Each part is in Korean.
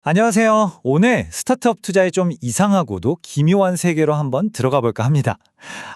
안녕하세요. 오늘 스타트업 투자의 좀 이상하고도 기묘한 세계로 한번 들어가 볼까 합니다.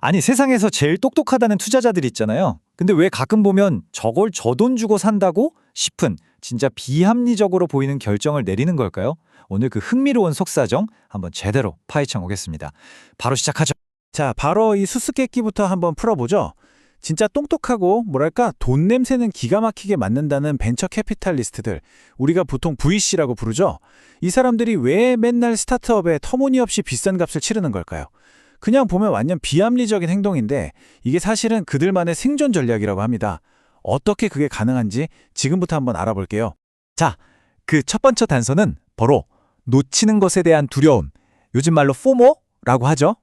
아니, 세상에서 제일 똑똑하다는 투자자들 있잖아요. 근데 왜 가끔 보면 저걸 저 돈 주고 산다고 싶은 진짜 비합리적으로 보이는 결정을 내리는 걸까요? 오늘 그 흥미로운 속사정 한번 제대로 파헤쳐 보겠습니다. 바로 시작하죠. 자, 바로 이 수수께끼부터 한번 풀어보죠. 진짜 똑똑하고 뭐랄까 돈 냄새는 기가 막히게 맡는다는 벤처 캐피탈리스트들, 우리가 보통 VC라고 부르죠. 이 사람들이 왜 맨날 스타트업에 터무니없이 비싼 값을 치르는 걸까요? 그냥 보면 완전 비합리적인 행동인데 이게 사실은 그들만의 생존 전략이라고 합니다. 어떻게 그게 가능한지 지금부터 한번 알아볼게요. 자, 그 첫 번째 단서는 바로 놓치는 것에 대한 두려움. 요즘 말로 포모라고 하죠.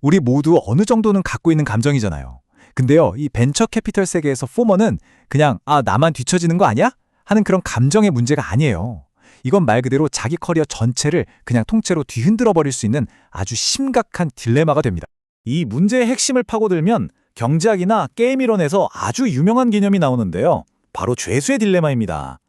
우리 모두 어느 정도는 갖고 있는 감정이잖아요. 근데요, 이 벤처 캐피털 세계에서 포머는 그냥 나만 뒤처지는 거 아니야? 하는 그런 감정의 문제가 아니에요. 이건 말 그대로 자기 커리어 전체를 그냥 통째로 뒤흔들어 버릴 수 있는 아주 심각한 딜레마가 됩니다. 이 문제의 핵심을 파고들면 경제학이나 게임 이론에서 아주 유명한 개념이 나오는데요. 바로 죄수의 딜레마입니다.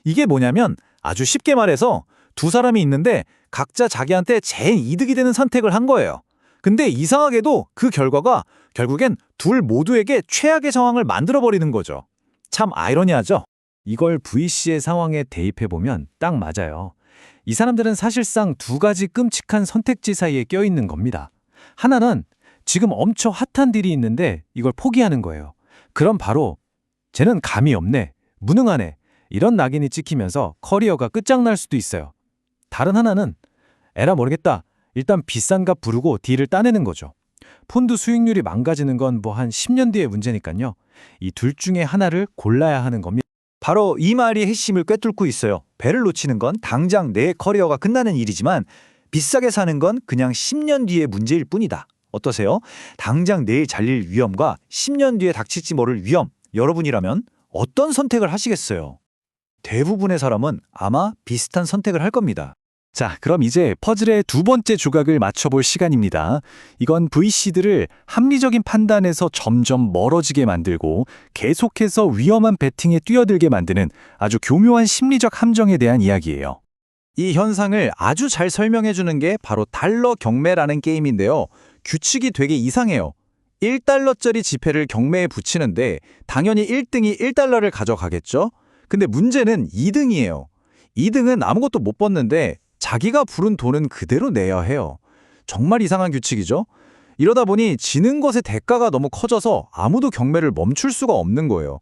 이게 뭐냐면 아주 쉽게 말해서 두 사람이 있는데 각자 자기한테 제일 이득이 되는 선택을 한 거예요. 근데 이상하게도 그 결과가 결국엔 둘 모두에게 최악의 상황을 만들어버리는 거죠. 참 아이러니하죠? 이걸 VC의 상황에 대입해보면 딱 맞아요. 이 사람들은 사실상 두 가지 끔찍한 선택지 사이에 껴있는 겁니다. 하나는 지금 엄청 핫한 딜이 있는데 이걸 포기하는 거예요. 그럼 바로 쟤는 감이 없네, 무능하네, 이런 낙인이 찍히면서 커리어가 끝장날 수도 있어요. 다른 하나는 에라 모르겠다, 일단 비싼 값 부르고 딜을 따내는 거죠. 폰드 수익률이 망가지는 건 뭐 한 10년 뒤의 문제니까요. 이 둘 중에 하나를 골라야 하는 겁니다. 바로 이 말이 핵심을 꿰뚫고 있어요. 배를 놓치는 건 당장 내 커리어가 끝나는 일이지만 비싸게 사는 건 그냥 10년 뒤의 문제일 뿐이다. 어떠세요? 당장 내일 잘릴 위험과 10년 뒤에 닥칠지 모를 위험, 여러분이라면 어떤 선택을 하시겠어요? 대부분의 사람은 아마 비슷한 선택을 할 겁니다. 자, 그럼 이제 퍼즐의 두 번째 조각을 맞춰볼 시간입니다. 이건 VC들을 합리적인 판단에서 점점 멀어지게 만들고 계속해서 위험한 베팅에 뛰어들게 만드는 아주 교묘한 심리적 함정에 대한 이야기예요. 이 현상을 아주 잘 설명해 주는 게 바로 달러 경매라는 게임인데요. 규칙이 되게 이상해요. 1달러짜리 지폐를 경매에 붙이는데 당연히 1등이 1달러를 가져가겠죠? 근데 문제는 2등이에요. 2등은 아무것도 못 벌는데 자기가 부른 돈은 그대로 내야 해요. 정말 이상한 규칙이죠? 이러다 보니 지는 것의 대가가 너무 커져서 아무도 경매를 멈출 수가 없는 거예요.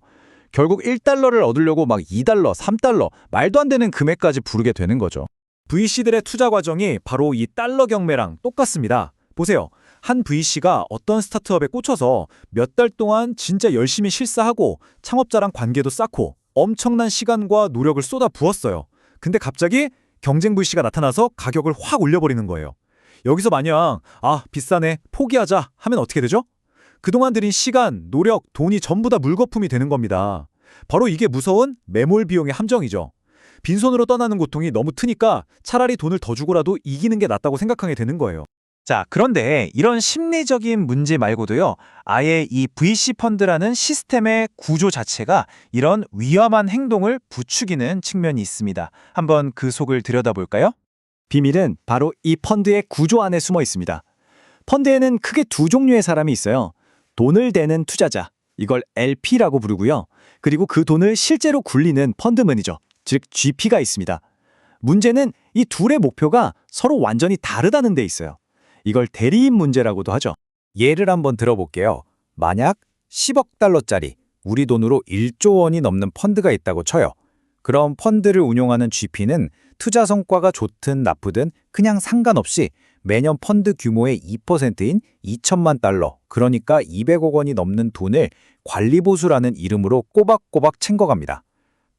결국 1달러를 얻으려고 막 2달러, 3달러, 말도 안 되는 금액까지 부르게 되는 거죠. VC들의 투자 과정이 바로 이 달러 경매랑 똑같습니다. 보세요. 한 VC가 어떤 스타트업에 꽂혀서 몇 달 동안 진짜 열심히 실사하고 창업자랑 관계도 쌓고 엄청난 시간과 노력을 쏟아 부었어요. 근데 갑자기 경쟁 VC가 나타나서 가격을 확 올려버리는 거예요. 여기서 마냥 비싸네, 포기하자 하면 어떻게 되죠? 그동안 들인 시간, 노력, 돈이 전부 다 물거품이 되는 겁니다. 바로 이게 무서운 매몰 비용의 함정이죠. 빈손으로 떠나는 고통이 너무 트니까 차라리 돈을 더 주고라도 이기는 게 낫다고 생각하게 되는 거예요. 자, 그런데 이런 심리적인 문제 말고도요, 아예 이 VC 펀드라는 시스템의 구조 자체가 이런 위험한 행동을 부추기는 측면이 있습니다. 한번 그 속을 들여다볼까요? 비밀은 바로 이 펀드의 구조 안에 숨어 있습니다. 펀드에는 크게 두 종류의 사람이 있어요. 돈을 대는 투자자, 이걸 LP라고 부르고요. 그리고 그 돈을 실제로 굴리는 펀드 매니저, 즉 GP가 있습니다. 문제는 이 둘의 목표가 서로 완전히 다르다는 데 있어요. 이걸 대리인 문제라고도 하죠. 예를 한번 들어볼게요. 만약 10억 달러짜리 우리 돈으로 1조 원이 넘는 펀드가 있다고 쳐요. 그럼 펀드를 운용하는 GP는 투자 성과가 좋든 나쁘든 그냥 상관없이 매년 펀드 규모의 2%인 2천만 달러, 그러니까 200억 원이 넘는 돈을 관리보수라는 이름으로 꼬박꼬박 챙겨갑니다.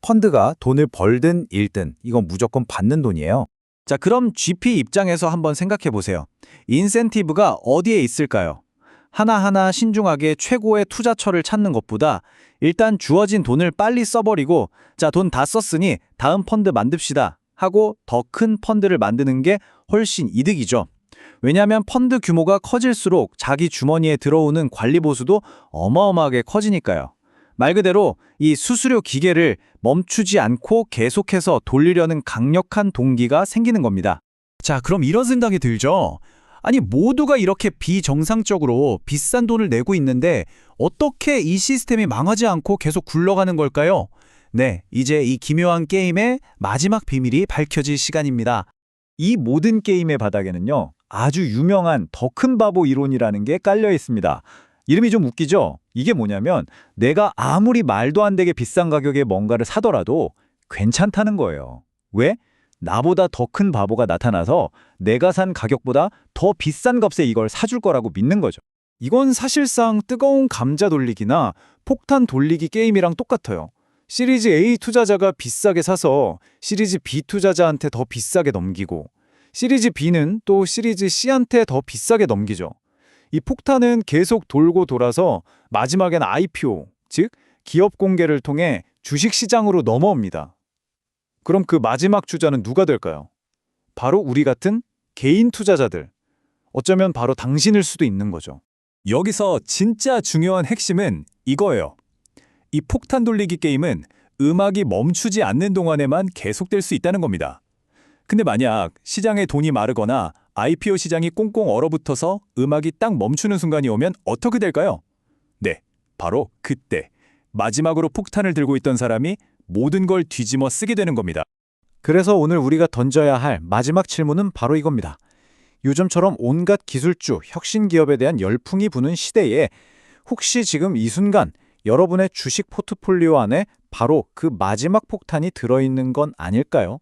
펀드가 돈을 벌든 잃든 이건 무조건 받는 돈이에요. 자, 그럼 GP 입장에서 한번 생각해 보세요. 인센티브가 어디에 있을까요? 하나하나 신중하게 최고의 투자처를 찾는 것보다 일단 주어진 돈을 빨리 써버리고 자, 돈 다 썼으니 다음 펀드 만듭시다 하고 더 큰 펀드를 만드는 게 훨씬 이득이죠. 왜냐하면 펀드 규모가 커질수록 자기 주머니에 들어오는 관리 보수도 어마어마하게 커지니까요. 말 그대로 이 수수료 기계를 멈추지 않고 계속해서 돌리려는 강력한 동기가 생기는 겁니다. 자, 그럼 이런 생각이 들죠? 아니, 모두가 이렇게 비정상적으로 비싼 돈을 내고 있는데 어떻게 이 시스템이 망하지 않고 계속 굴러가는 걸까요? 네, 이제 이 기묘한 게임의 마지막 비밀이 밝혀질 시간입니다. 이 모든 게임의 바닥에는요, 아주 유명한 더 큰 바보 이론이라는 게 깔려 있습니다. 이름이 좀 웃기죠? 이게 뭐냐면 내가 아무리 말도 안 되게 비싼 가격에 뭔가를 사더라도 괜찮다는 거예요. 왜? 나보다 더 큰 바보가 나타나서 내가 산 가격보다 더 비싼 값에 이걸 사줄 거라고 믿는 거죠. 이건 사실상 뜨거운 감자 돌리기나 폭탄 돌리기 게임이랑 똑같아요. 시리즈 A 투자자가 비싸게 사서 시리즈 B 투자자한테 더 비싸게 넘기고 시리즈 B는 또 시리즈 C한테 더 비싸게 넘기죠. 이 폭탄은 계속 돌고 돌아서 마지막엔 IPO, 즉 기업 공개를 통해 주식시장으로 넘어옵니다. 그럼 그 마지막 주자는 누가 될까요? 바로 우리 같은 개인 투자자들. 어쩌면 바로 당신일 수도 있는 거죠. 여기서 진짜 중요한 핵심은 이거예요. 이 폭탄 돌리기 게임은 음악이 멈추지 않는 동안에만 계속될 수 있다는 겁니다. 근데 만약 시장에 돈이 마르거나 IPO 시장이 꽁꽁 얼어붙어서 음악이 딱 멈추는 순간이 오면 어떻게 될까요? 네, 바로 그때 마지막으로 폭탄을 들고 있던 사람이 모든 걸 뒤집어 쓰게 되는 겁니다. 그래서 오늘 우리가 던져야 할 마지막 질문은 바로 이겁니다. 요즘처럼 온갖 기술주, 혁신 기업에 대한 열풍이 부는 시대에 혹시 지금 이 순간 여러분의 주식 포트폴리오 안에 바로 그 마지막 폭탄이 들어있는 건 아닐까요?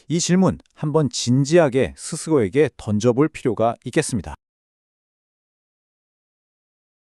이 질문 한번 진지하게 스스로에게 던져볼 필요가 있겠습니다.